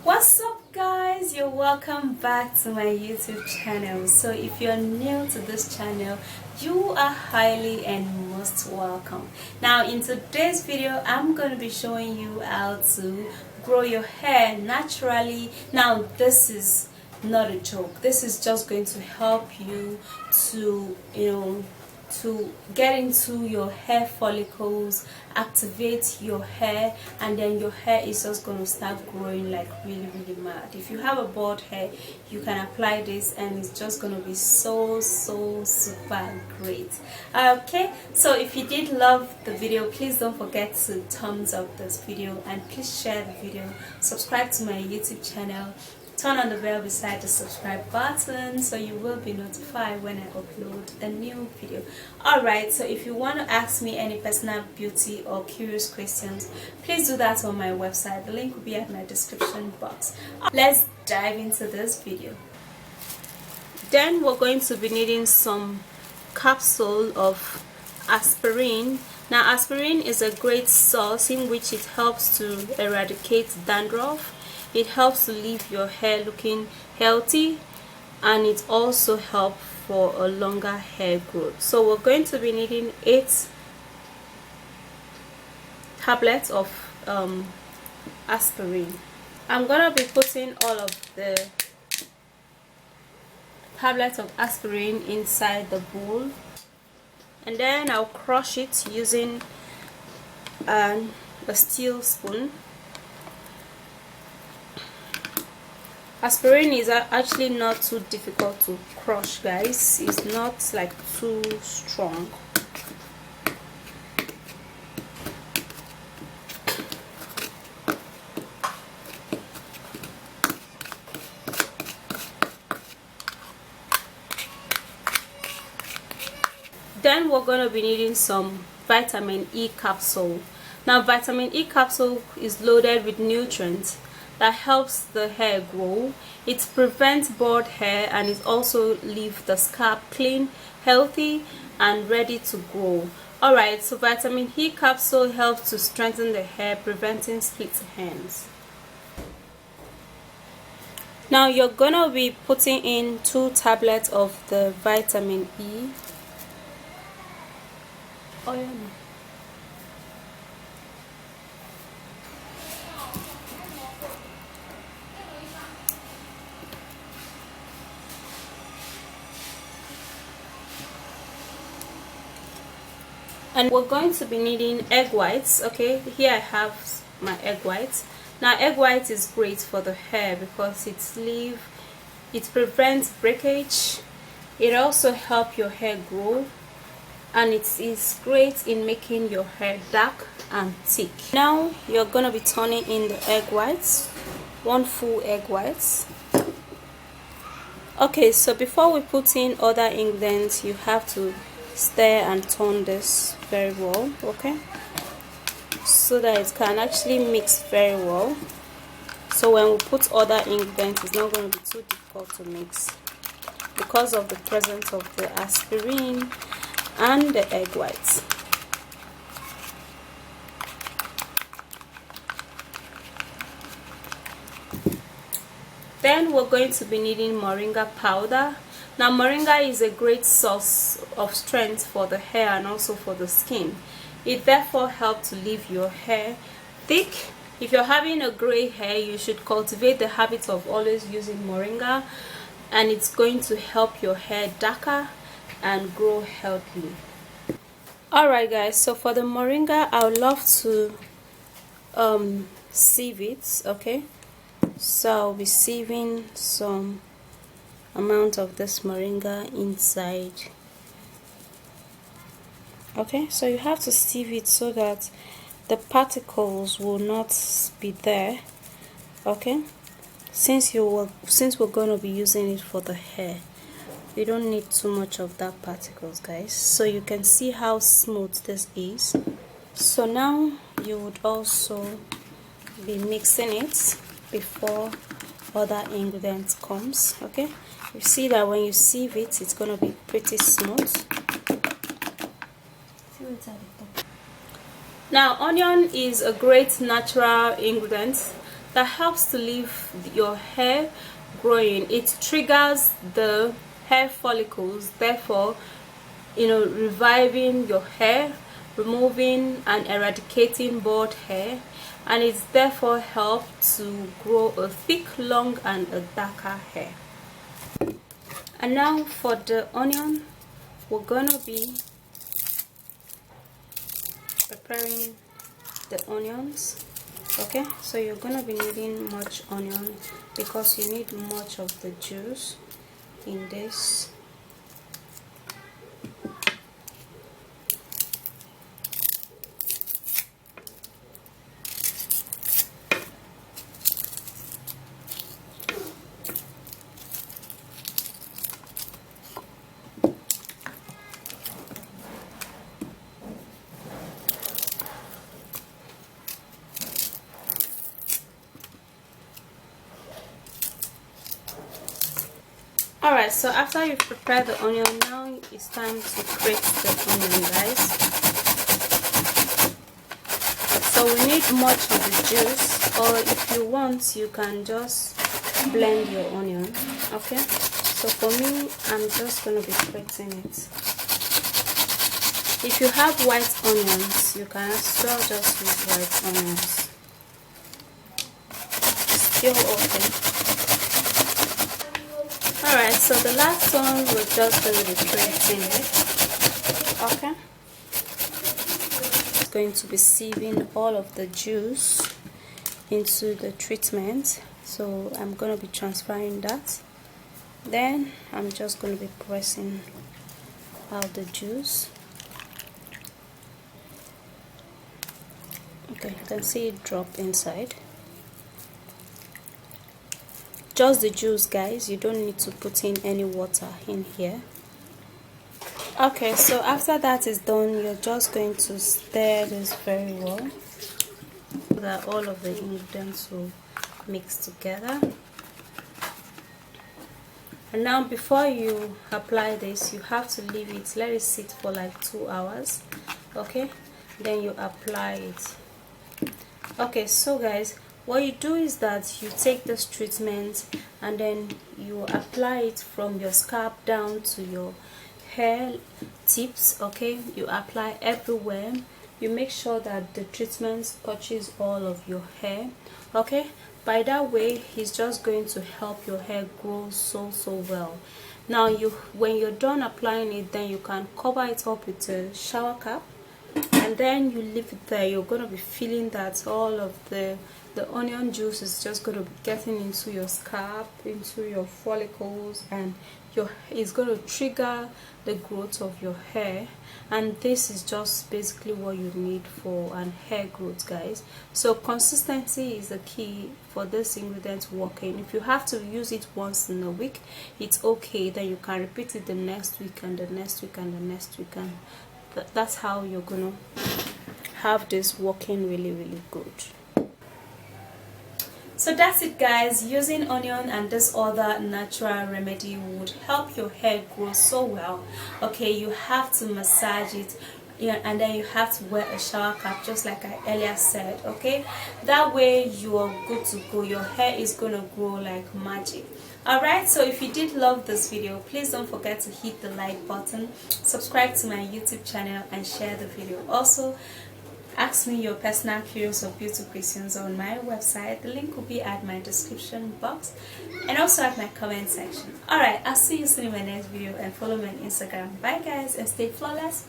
What's up guys, you're welcome back to my YouTube channel. So if you're new to this channel, you are highly and most welcome. Now in today's video I'm going to be showing you how to grow your hair naturally. Now this is not a joke, this is just going to help you to to get into your hair follicles, activate your hair, and then your hair is just going to start growing like really mad. If you have a bald hair, you can apply this and it's just going to be so super great. Okay, so if you did love the video, please don't forget to thumbs up this video and please share the video, subscribe to my YouTube channel, turn on the bell beside the subscribe button so you will be notified when I upload a new video. Alright, so if you want to ask me any personal beauty or curious questions, please do that on my website. The link will be at my description box. Let's dive into this video. Then we're going to be needing some capsule of aspirin. Now aspirin is a great source in which it helps to eradicate dandruff. It helps to leave your hair looking healthy, and it also helps for a longer hair growth. So we're going to be needing 8 tablets of aspirin. I'm gonna be putting all of the tablets of aspirin inside the bowl, and then I'll crush it using a steel spoon. Aspirin is actually not too difficult to crush, guys. It's not like too strong. Then we're going to be needing some vitamin E capsule. Now vitamin E capsule is loaded with nutrients that helps the hair grow. It prevents bald hair and it also leaves the scalp clean, healthy and ready to grow. Alright, so vitamin E capsule helps to strengthen the hair, preventing split ends. Now you're gonna be putting in 2 tablets of the vitamin E. Oh yeah. And we're going to be needing egg whites. Okay, here I have my egg whites. Now egg white is great for the hair because it prevents breakage. It also helps your hair grow, and it is great in making your hair dark and thick. Now you're gonna be turning in the egg whites, 1 full egg whites. Okay, so before we put in other ingredients, you have to stir and turn this very well, okay, so that it can actually mix very well. So when we put other ingredients, it's not going to be too difficult to mix because of the presence of the aspirin and the egg whites. Then we're going to be needing moringa powder. Now moringa is a great source of strength for the hair and also for the skin. It therefore helps to leave your hair thick. If you're having a gray hair, you should cultivate the habit of always using moringa, and it's going to help your hair darker and grow healthily. Alright guys, so for the moringa, I would love to sieve it. Okay, so I'll be sieving some amount of this moringa inside. Okay, so you have to sieve it so that the particles will not be there. Okay, since we're going to be using it for the hair, you don't need too much of that particles, guys. So you can see how smooth this is. So now you would also be mixing it before other ingredients comes. Okay, you see that when you sieve it, it's gonna be pretty smooth. Now onion is a great natural ingredient that helps to leave your hair growing. It triggers the hair follicles, therefore reviving your hair, removing and eradicating bald hair, and it's therefore helped to grow a thick, long and a darker hair. And now for the onion, we're gonna be preparing the onions. Okay, so you're gonna be needing much onion because you need much of the juice in this. Alright, so after you've prepared the onion, now it's time to grate the onion, guys. So we need much of the juice, or if you want, you can just blend your onion. Okay, so for me, I'm just going to be grating it. If you have white onions, you can as well just use white onions. Still okay. Alright, so the last one we're just going to be grating it. Okay, it's going to be sieving all of the juice into the treatment, so I'm going to be transferring that. Then I'm just going to be pressing out the juice. Okay, you can see it drop inside. Just the juice, guys, you don't need to put in any water in here. Okay, so after that is done, you're just going to stir this very well so that all of the ingredients will mix together. And now before you apply this, you have to leave it, let it sit for like 2 hours. Okay, then you apply it. Okay, so guys, what you do is that you take this treatment and then you apply it from your scalp down to your hair tips. Okay, you apply everywhere. You make sure that the treatment touches all of your hair. Okay, by that way, it's just going to help your hair grow so well. Now when you're done applying it, then you can cover it up with a shower cap, and then you leave it there. You're going to be feeling that all of the onion juice is just going to be getting into your scalp, into your follicles, and it's going to trigger the growth of your hair. And this is just basically what you need for an hair growth, guys. So consistency is the key for this ingredient working. If you have to use it once in a week, it's okay. Then you can repeat it the next week and the next week and the next week, and that's how you're gonna have this working really good. So that's it, guys. Using onion and this other natural remedy would help your hair grow so well. Okay, you have to massage it, and then you have to wear a shower cap, just like I earlier said. Okay, that way you are good to go. Your hair is gonna grow like magic. Alright, so if you did love this video, please don't forget to hit the like button, subscribe to my YouTube channel, and share the video. Also, ask me your personal curious or beauty questions on my website. The link will be at my description box and also at my comment section. Alright, I'll see you soon in my next video, and follow me on Instagram. Bye guys, and stay flawless.